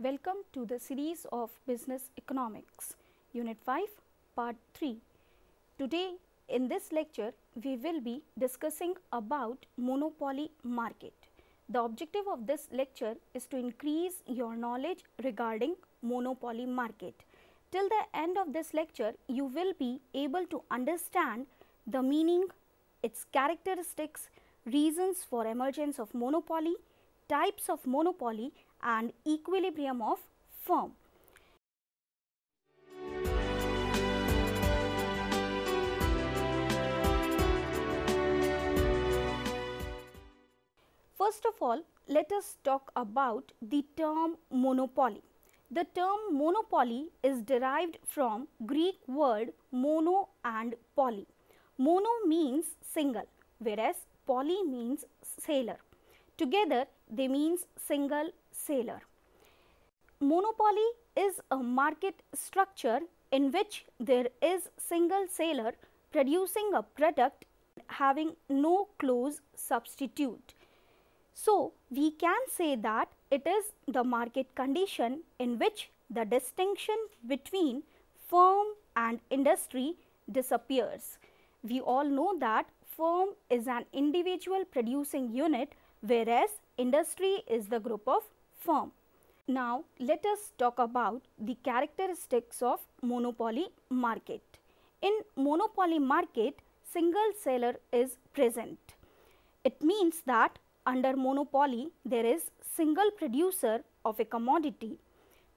Welcome to the series of Business Economics, Unit 5, Part 3. Today in this lecture, we will be discussing about monopoly market. The objective of this lecture is to increase your knowledge regarding monopoly market. Till the end of this lecture, you will be able to understand the meaning, its characteristics, reasons for emergence of monopoly, types of monopoly and equilibrium of firm. First of all, let us talk about the term monopoly. The term monopoly is derived from Greek word mono and poly. Mono means single, whereas poly means sailor. Together they means single sailor. Monopoly is a market structure in which there is single sailor producing a product having no close substitute. So, we can say that it is the market condition in which the distinction between firm and industry disappears. We all know that firm is an individual producing unit, whereas industry is the group of firm. Now, let us talk about the characteristics of monopoly market. In monopoly market, single seller is present. It means that under monopoly, there is single producer of a commodity.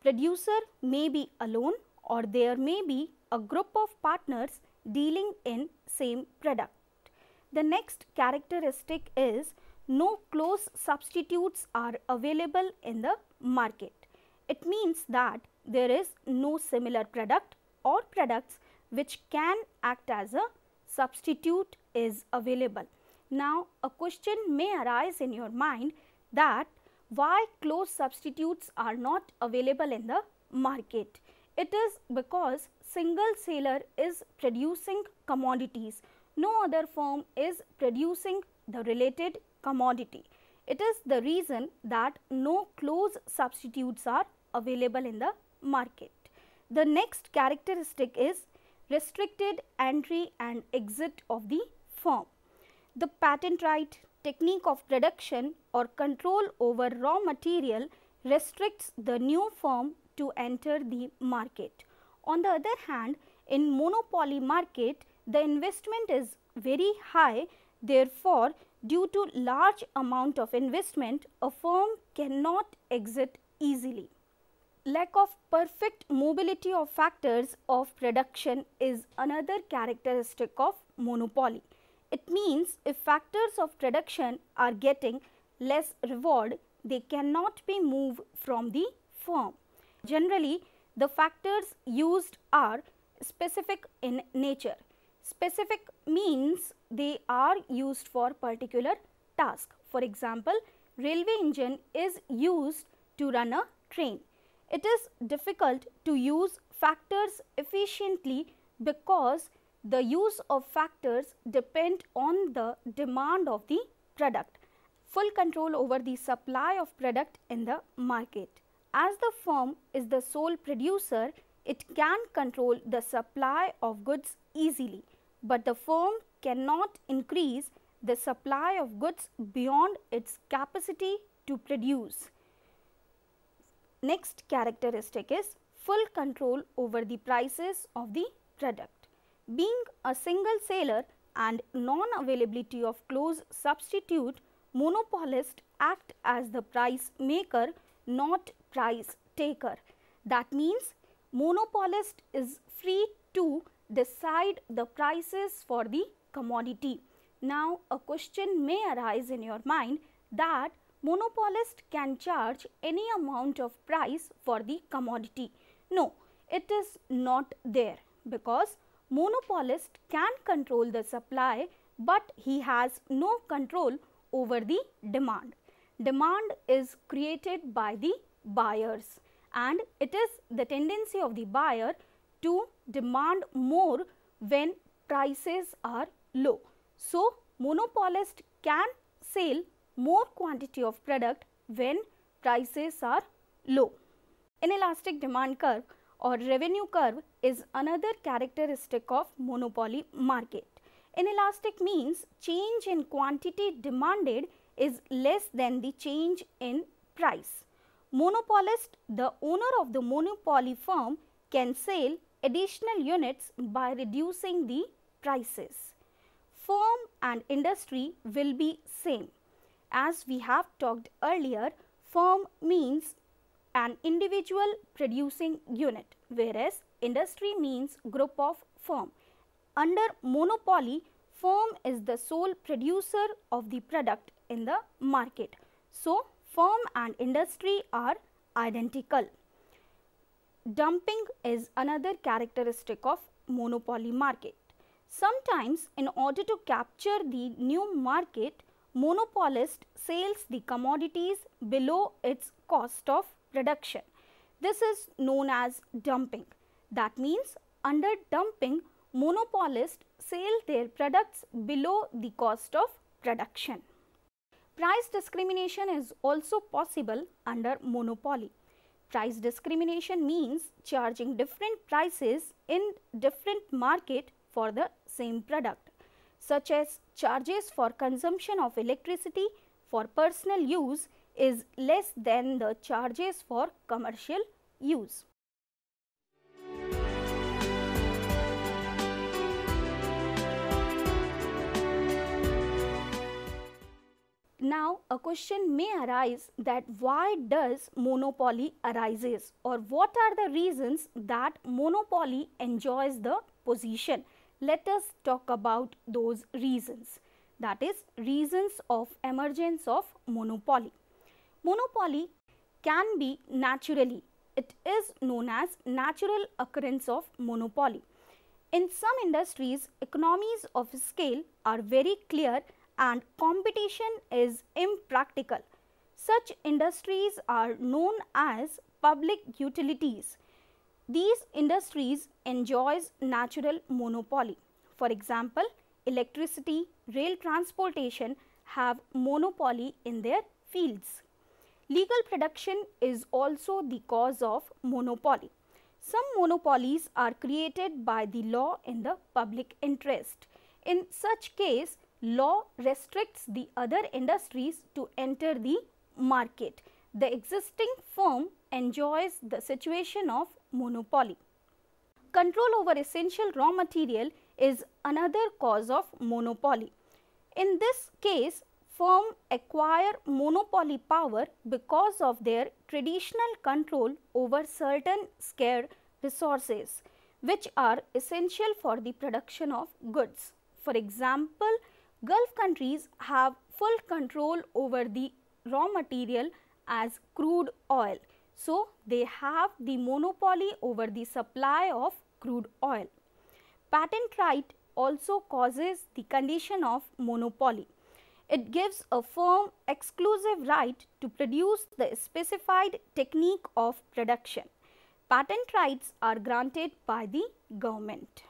Producer may be alone or there may be a group of partners dealing in same product. The next characteristic is no close substitutes are available in the market. It means that there is no similar product or products which can act as a substitute is available. Now, a question may arise in your mind that why close substitutes are not available in the market. It is because single seller is producing commodities. No other firm is producing the related commodity. It is the reason that no close substitutes are available in the market. The next characteristic is restricted entry and exit of the firm. The patent right, technique of production or control over raw material restricts the new firm to enter the market. On the other hand, in monopoly market, the investment is very high. Therefore, due to large amount of investment, a firm cannot exit easily. Lack of perfect mobility of factors of production is another characteristic of monopoly. It means if factors of production are getting less reward, they cannot be moved from the firm. Generally, the factors used are specific in nature. Specific means they are used for particular task. For example, railway engine is used to run a train. It is difficult to use factors efficiently because the use of factors depend on the demand of the product. Full control over the supply of product in the market. As the firm is the sole producer, it can control the supply of goods easily, but the firm cannot increase the supply of goods beyond its capacity to produce. Next characteristic is full control over the prices of the product. Being a single seller and non-availability of close substitute, monopolists act as the price maker, not price taker. That means monopolist is free to decide the prices for the commodity. Now, a question may arise in your mind that monopolist can charge any amount of price for the commodity. No, it is not there because monopolist can control the supply, but he has no control over the demand. Demand is created by the buyers and it is the tendency of the buyer to demand more when prices are low. So, monopolist can sell more quantity of product when prices are low. Inelastic demand curve or revenue curve is another characteristic of monopoly market. Inelastic means change in quantity demanded is less than the change in price. Monopolist, the owner of the monopoly firm, can sell additional units by reducing the prices. Firm and industry will be same. As we have talked earlier, firm means an individual producing unit, whereas industry means group of firm. Under monopoly, firm is the sole producer of the product in the market. So, firm and industry are identical. Dumping is another characteristic of monopoly market. Sometimes, in order to capture the new market, monopolist sells the commodities below its cost of production. This is known as dumping. That means, under dumping, monopolists sell their products below the cost of production. Price discrimination is also possible under monopoly. Price discrimination means charging different prices in different market for the same product, such as charges for consumption of electricity for personal use is less than the charges for commercial use. Now, a question may arise that why does monopoly arises, or what are the reasons that monopoly enjoys the position? Let us talk about those reasons, that is reasons of emergence of monopoly. Monopoly can be naturally, it is known as natural occurrence of monopoly. In some industries, economies of scale are very clear and competition is impractical. Such industries are known as public utilities. These industries enjoys natural monopoly. For example, electricity, rail transportation have monopoly in their fields. Legal production is also the cause of monopoly. Some monopolies are created by the law in the public interest. In such case, law restricts the other industries to enter the market. The existing firm enjoys the situation of monopoly. Control over essential raw material is another cause of monopoly. In this case, firms acquire monopoly power because of their traditional control over certain scarce resources, which are essential for the production of goods. For example, Gulf countries have full control over the raw material as crude oil. So, they have the monopoly over the supply of crude oil. Patent right also causes the condition of monopoly. It gives a firm exclusive right to produce the specified technique of production. Patent rights are granted by the government.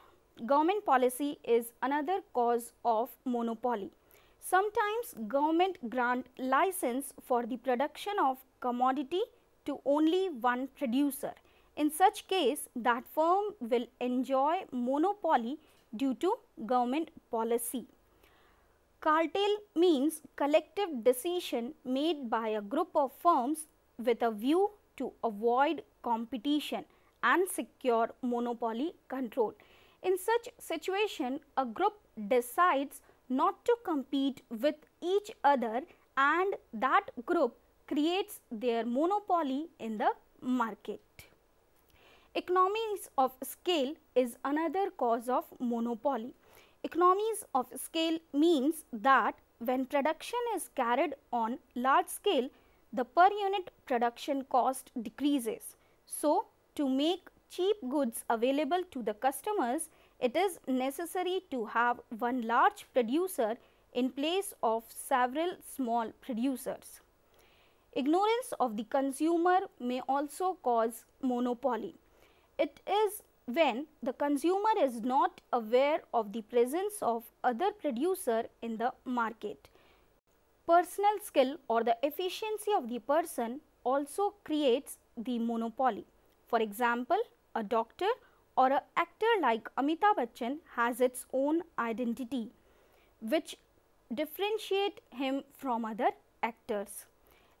Government policy is another cause of monopoly. Sometimes government grant license for the production of commodity to only one producer. In such case, that firm will enjoy monopoly due to government policy. Cartel means collective decision made by a group of firms with a view to avoid competition and secure monopoly control. In such situation, a group decides not to compete with each other and that group creates their monopoly in the market. Economies of scale is another cause of monopoly. Economies of scale means that when production is carried on large scale, the per unit production cost decreases. So, to make cheap goods available to the customers, it is necessary to have one large producer in place of several small producers. Ignorance of the consumer may also cause monopoly. It is when the consumer is not aware of the presence of other producer in the market. Personal skill or the efficiency of the person also creates the monopoly. For example, a doctor or an actor like Amitabh Bachchan has its own identity, which differentiate him from other actors.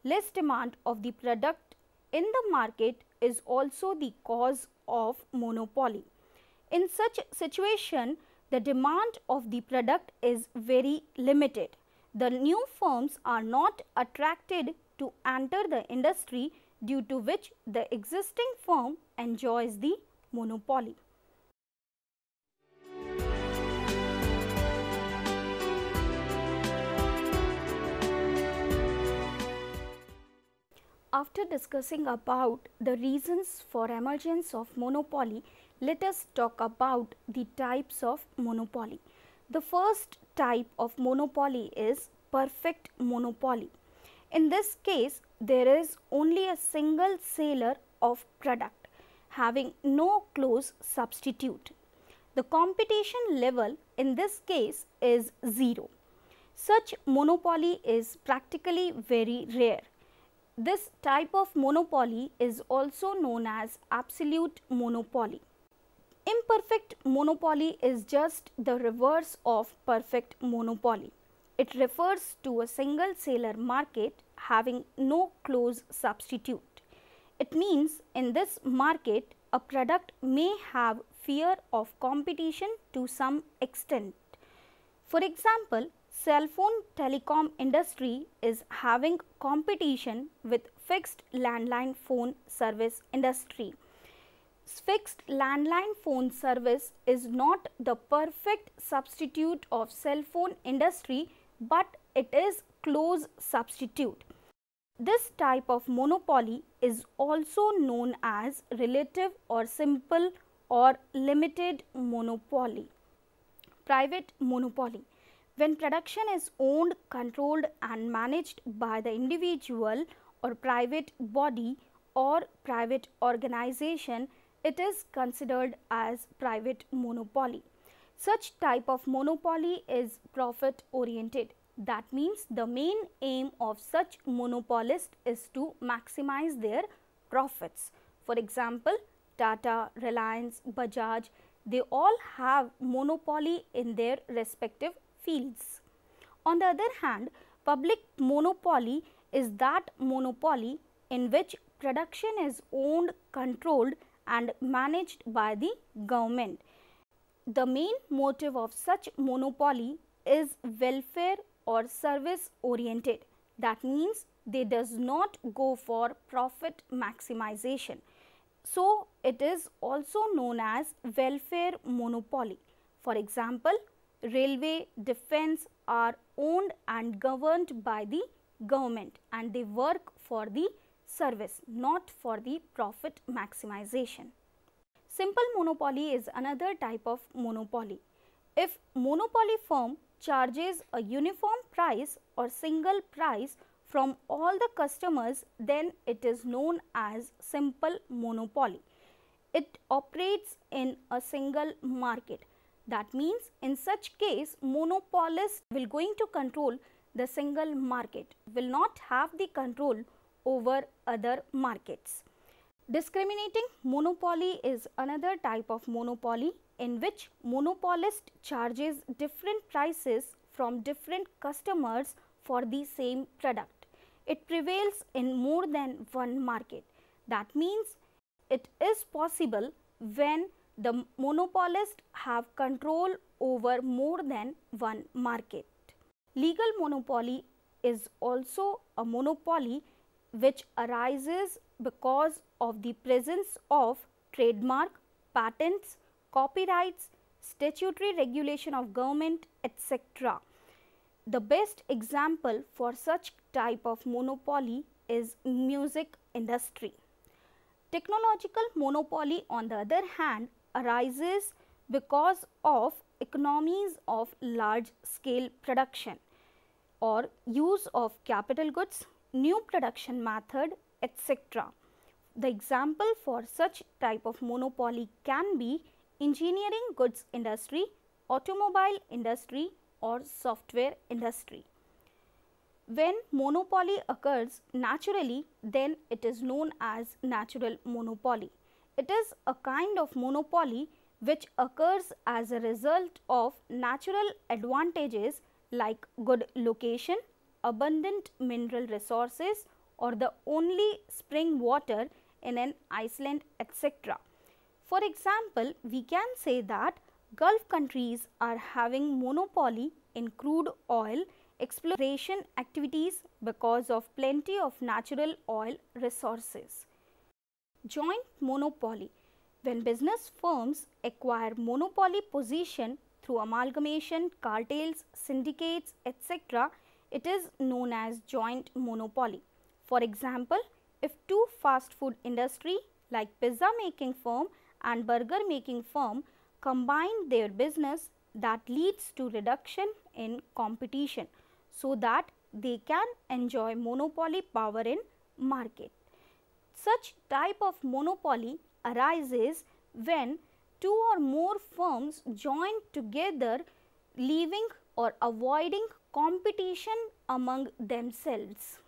Less demand of the product in the market is also the cause of monopoly. In such situation, the demand of the product is very limited. The new firms are not attracted to enter the industry, due to which the existing firm enjoys the monopoly. After discussing about the reasons for emergence of monopoly, let us talk about the types of monopoly. The first type of monopoly is perfect monopoly. In this case, there is only a single seller of product, having no close substitute. The competition level in this case is 0. Such monopoly is practically very rare. This type of monopoly is also known as absolute monopoly. Imperfect monopoly is just the reverse of perfect monopoly. It refers to a single seller market having no close substitute. It means in this market, a product may have fear of competition to some extent. For example, cell phone telecom industry is having competition with fixed landline phone service industry. Fixed landline phone service is not the perfect substitute of cell phone industry, but it is close substitute. This type of monopoly is also known as relative or simple or limited monopoly. Private monopoly. When production is owned, controlled and managed by the individual or private body or private organization, it is considered as private monopoly. Such type of monopoly is profit oriented. That means the main aim of such monopolist is to maximize their profits. For example, Tata, Reliance, Bajaj, they all have monopoly in their respective fields. On the other hand, public monopoly is that monopoly in which production is owned, controlled and managed by the government. The main motive of such monopoly is welfare or service oriented. That means they does not go for profit maximization. So, it is also known as welfare monopoly. For example, railway, defense are owned and governed by the government and they work for the service, not for the profit maximization. Simple monopoly is another type of monopoly. If monopoly firm charges a uniform price or single price from all the customers, then it is known as simple monopoly. It operates in a single market. That means in such case, monopolist will going to control the single market, will not have the control over other markets. Discriminating monopoly is another type of monopoly in which monopolist charges different prices from different customers for the same product. It prevails in more than one market. That means it is possible when the monopolist have control over more than one market. Legal monopoly is also a monopoly which arises because of the presence of trademark, patents, copyrights, statutory regulation of government, etc. The best example for such type of monopoly is music industry. Technological monopoly on the other hand arises because of economies of large scale production or use of capital goods, new production method, etc. The example for such type of monopoly can be engineering goods industry, automobile industry or software industry. When monopoly occurs naturally, then it is known as natural monopoly. It is a kind of monopoly which occurs as a result of natural advantages like good location, abundant mineral resources, or the only spring water in an island, etc. For example, we can say that Gulf countries are having monopoly in crude oil exploration activities because of plenty of natural oil resources. Joint monopoly. When business firms acquire monopoly position through amalgamation, cartels, syndicates, etc., it is known as joint monopoly. For example, if two fast food industry like pizza making firm and burger making firm combine their business, that leads to reduction in competition so that they can enjoy monopoly power in market. Such type of monopoly arises when two or more firms join together, leaving or avoiding competition among themselves.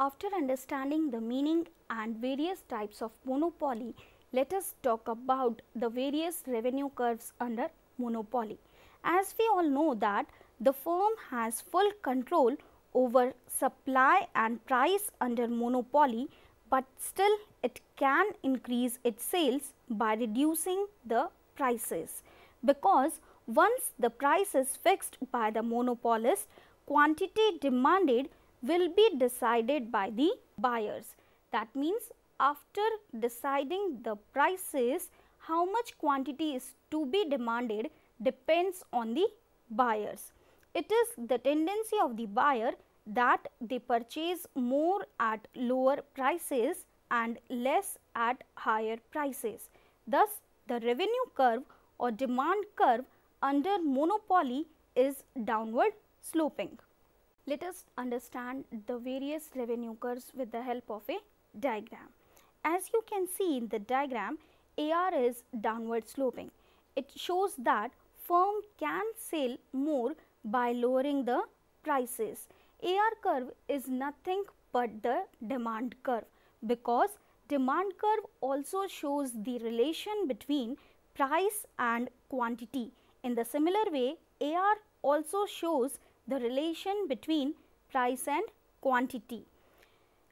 After understanding the meaning and various types of monopoly, let us talk about the various revenue curves under monopoly. As we all know that the firm has full control over supply and price under monopoly, but still it can increase its sales by reducing the prices, because once the price is fixed by the monopolist, quantity demanded will be decided by the buyers. That means after deciding the prices, how much quantity is to be demanded depends on the buyers. It is the tendency of the buyer that they purchase more at lower prices and less at higher prices. Thus, the revenue curve or demand curve under monopoly is downward sloping. Let us understand the various revenue curves with the help of a diagram. As you can see in the diagram, AR is downward sloping. It shows that firm can sell more by lowering the prices. AR curve is nothing but the demand curve, because demand curve also shows the relation between price and quantity. In the similar way, AR also shows the relation between price and quantity.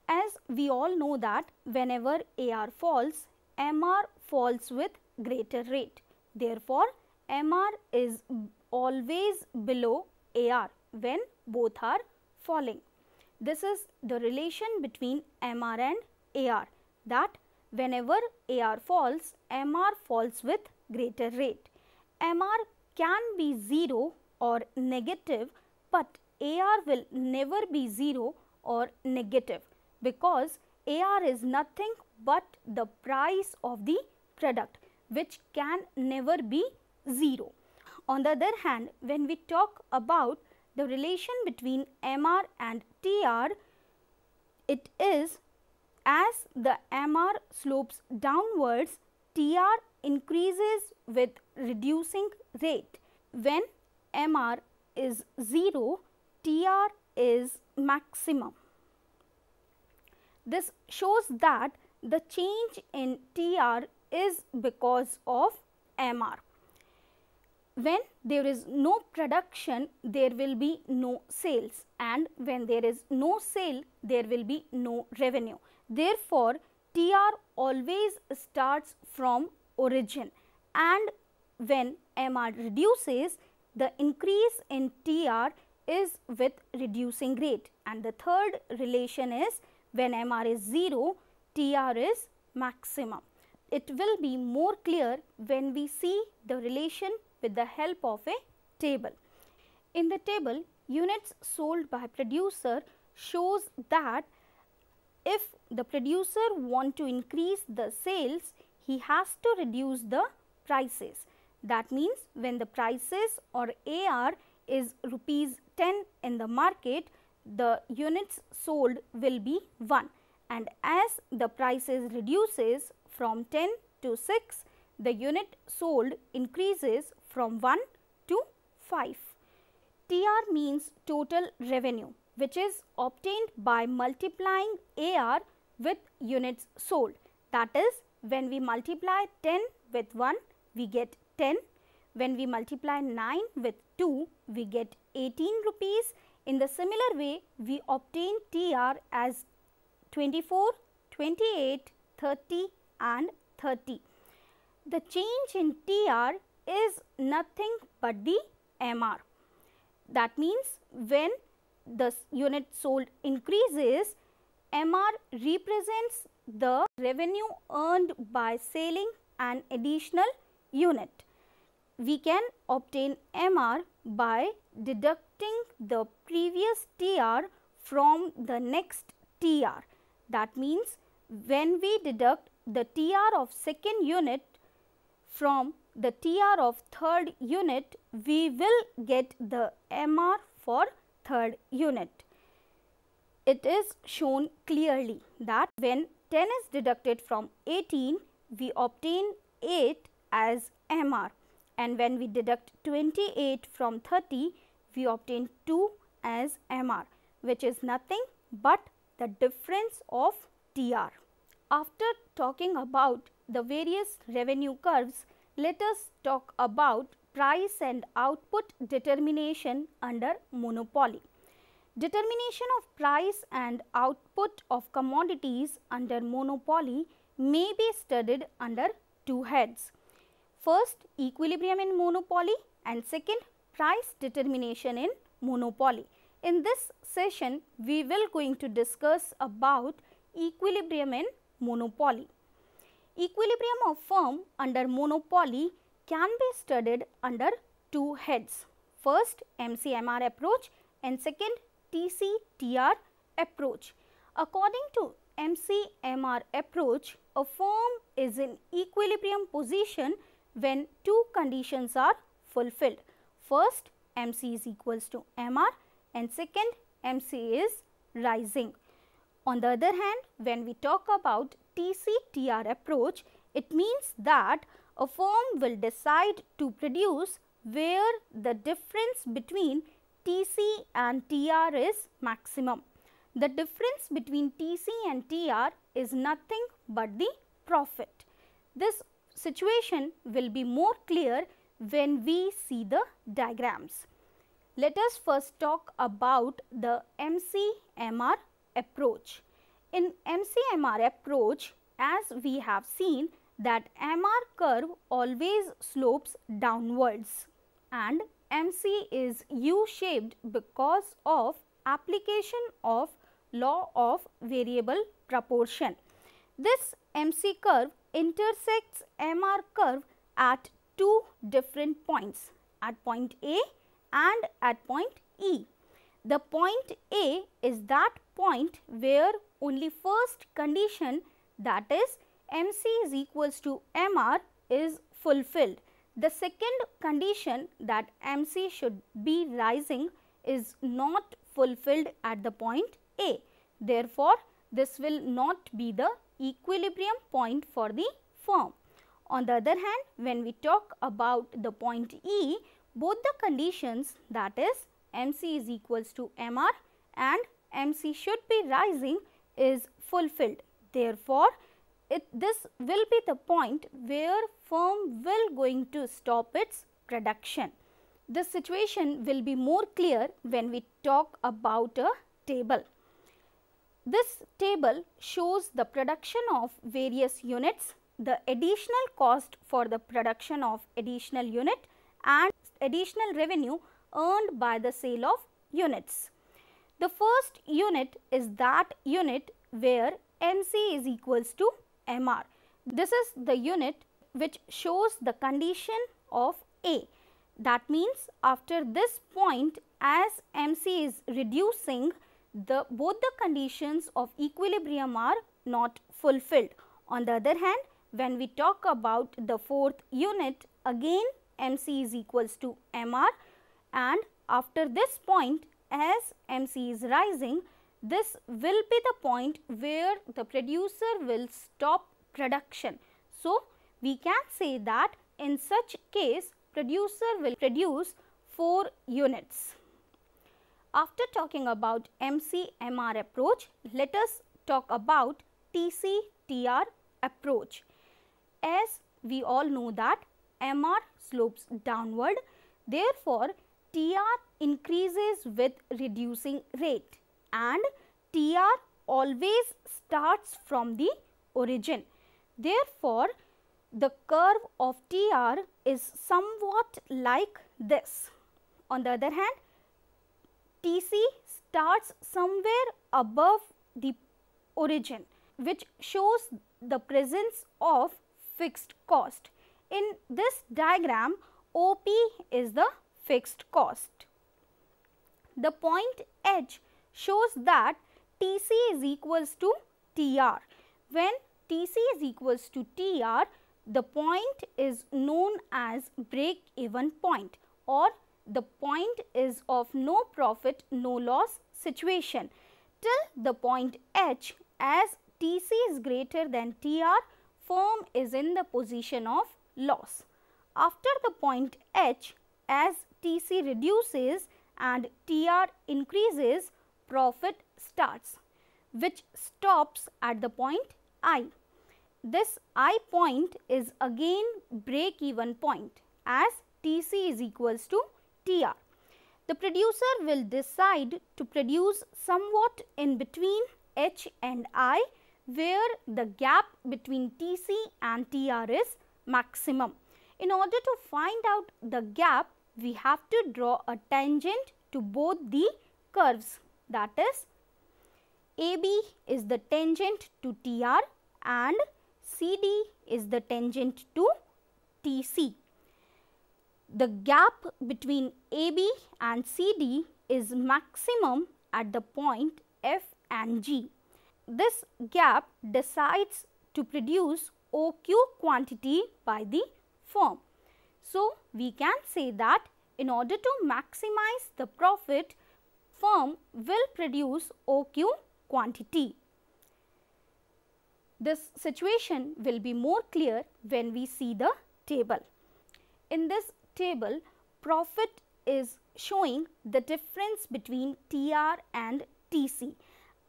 As we all know that whenever AR falls, MR falls with greater rate. Therefore, MR is always below AR when both are falling. This is the relation between MR and AR, that whenever AR falls, MR falls with greater rate. MR can be 0 or negative, but AR will never be 0 or negative, because AR is nothing but the price of the product, which can never be 0. On the other hand, when we talk about the relation between MR and TR, it is as the MR slopes downwards, TR increases with reducing rate. When MR is 0, TR is maximum. This shows that the change in TR is because of MR. When there is no production, there will be no sales, and when there is no sale, there will be no revenue. Therefore, TR always starts from origin, and when MR reduces, the increase in TR is with reducing rate, and the third relation is when MR is 0, TR is maximum. It will be more clear when we see the relation with the help of a table. In the table, units sold by producer shows that if the producer want to increase the sales, he has to reduce the prices. That means when the prices or AR is rupees 10 in the market, the units sold will be 1, and as the prices reduces from 10 to 6, the unit sold increases from 1 to 5. TR means total revenue, which is obtained by multiplying AR with units sold. That is, when we multiply 10 with 1, we get 10. When we multiply 9 with 2, we get 18 rupees. In the similar way, we obtain TR as 24, 28, 30 and 30. The change in TR is nothing but the MR. That means when the unit sold increases, MR represents the revenue earned by selling an additional unit. We can obtain MR by deducting the previous TR from the next TR. That means when we deduct the TR of second unit from the TR of third unit, we will get the MR for third unit. It is shown clearly that when 10 is deducted from 18, we obtain 8 as MR, and when we deduct 28 from 30, we obtain 2 as MR, which is nothing but the difference of TR. After talking about the various revenue curves, let us talk about price and output determination under monopoly. Determination of price and output of commodities under monopoly may be studied under two heads. First, equilibrium in monopoly, and second, price determination in monopoly. In this session, we will going to discuss about equilibrium in monopoly. Equilibrium of firm under monopoly can be studied under two heads. First, MC-MR approach, and second, TC-TR approach. According to MC-MR approach, a firm is in equilibrium position when two conditions are fulfilled. First, MC is equals to MR, and second, MC is rising. On the other hand, when we talk about TC-TR approach, it means that a firm will decide to produce where the difference between TC and TR is maximum. The difference between TC and TR is nothing but the profit. This situation will be more clear when we see the diagrams. Let us first talk about the MC-MR approach. In MC-MR approach, as we have seen that MR curve always slopes downwards and MC is U-shaped because of application of law of variable proportion. This MC curve intersects MR curve at two different points, at point A and at point E. The point A is that point where only first condition, that is MC is equals to MR, is fulfilled. The second condition, that MC should be rising, is not fulfilled at the point A. Therefore, this will not be the equilibrium point for the firm. On the other hand, when we talk about the point E, both the conditions, that is MC is equals to MR and MC should be rising, is fulfilled. Therefore, this will be the point where firm will going to stop its production. This situation will be more clear when we talk about a table. This table shows the production of various units, the additional cost for the production of additional unit and additional revenue earned by the sale of units. The first unit is that unit where MC is equals to MR. This is the unit which shows the condition of A. That means after this point, as MC is reducing, both the conditions of equilibrium are not fulfilled. On the other hand, when we talk about the fourth unit, again MC is equals to MR, and after this point, as MC is rising, this will be the point where the producer will stop production. So, we can say that in such case producer will produce 4 units. After talking about MC-MR approach, let us talk about TC-TR approach. As we all know that MR slopes downward, therefore TR increases with reducing rate and TR always starts from the origin. Therefore, the curve of TR is somewhat like this. On the other hand, TC starts somewhere above the origin, which shows the presence of fixed cost. In this diagram, OP is the fixed cost. The point H shows that TC is equals to TR. When TC is equals to TR, the point is known as break-even point, or the point is of no profit, no loss situation. Till the point H, as TC is greater than TR, firm is in the position of loss. After the point H, as TC reduces and TR increases, profit starts, which stops at the point I. This I point is again break-even point, as TC is equals to TR. The producer will decide to produce somewhat in between H and I, where the gap between TC and TR is maximum. In order to find out the gap, we have to draw a tangent to both the curves, that is AB is the tangent to TR and CD is the tangent to TC. The gap between AB and CD is maximum at the point F and G. This gap decides to produce OQ quantity by the firm. So, we can say that in order to maximize the profit, firm will produce OQ quantity. This situation will be more clear when we see the table. In this table, profit is showing the difference between TR and TC.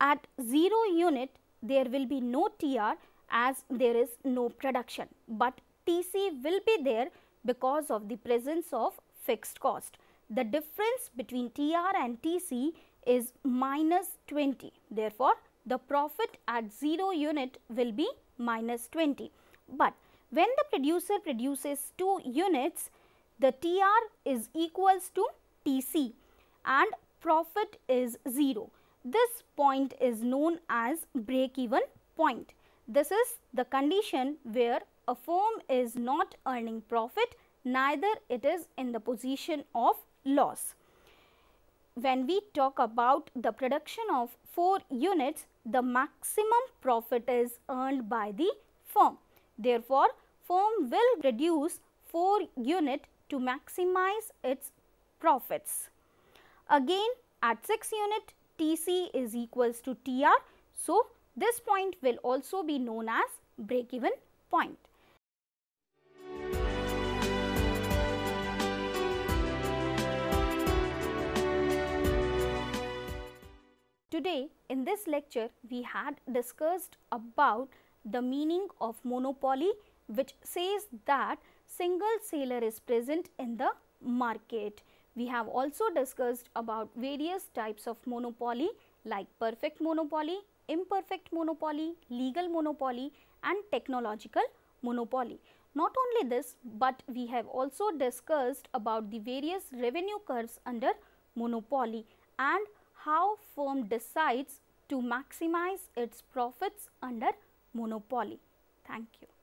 At 0 unit, there will be no TR as there is no production, but TC will be there because of the presence of fixed cost. The difference between TR and TC is minus 20. Therefore, the profit at 0 unit will be minus 20. But when the producer produces 2 units, the TR is equals to TC and profit is 0. This point is known as break-even point. This is the condition where a firm is not earning profit, neither it is in the position of loss. When we talk about the production of 4 units, the maximum profit is earned by the firm. Therefore, firm will produce 4 units to maximize its profits. Again, at 6 unit, TC is equals to TR. So, this point will also be known as break-even point. Today in this lecture, we had discussed about the meaning of monopoly, which says that single seller is present in the market. We have also discussed about various types of monopoly like perfect monopoly, imperfect monopoly, legal monopoly and technological monopoly. Not only this, but we have also discussed about the various revenue curves under monopoly and how firm decides to maximize its profits under monopoly. Thank you.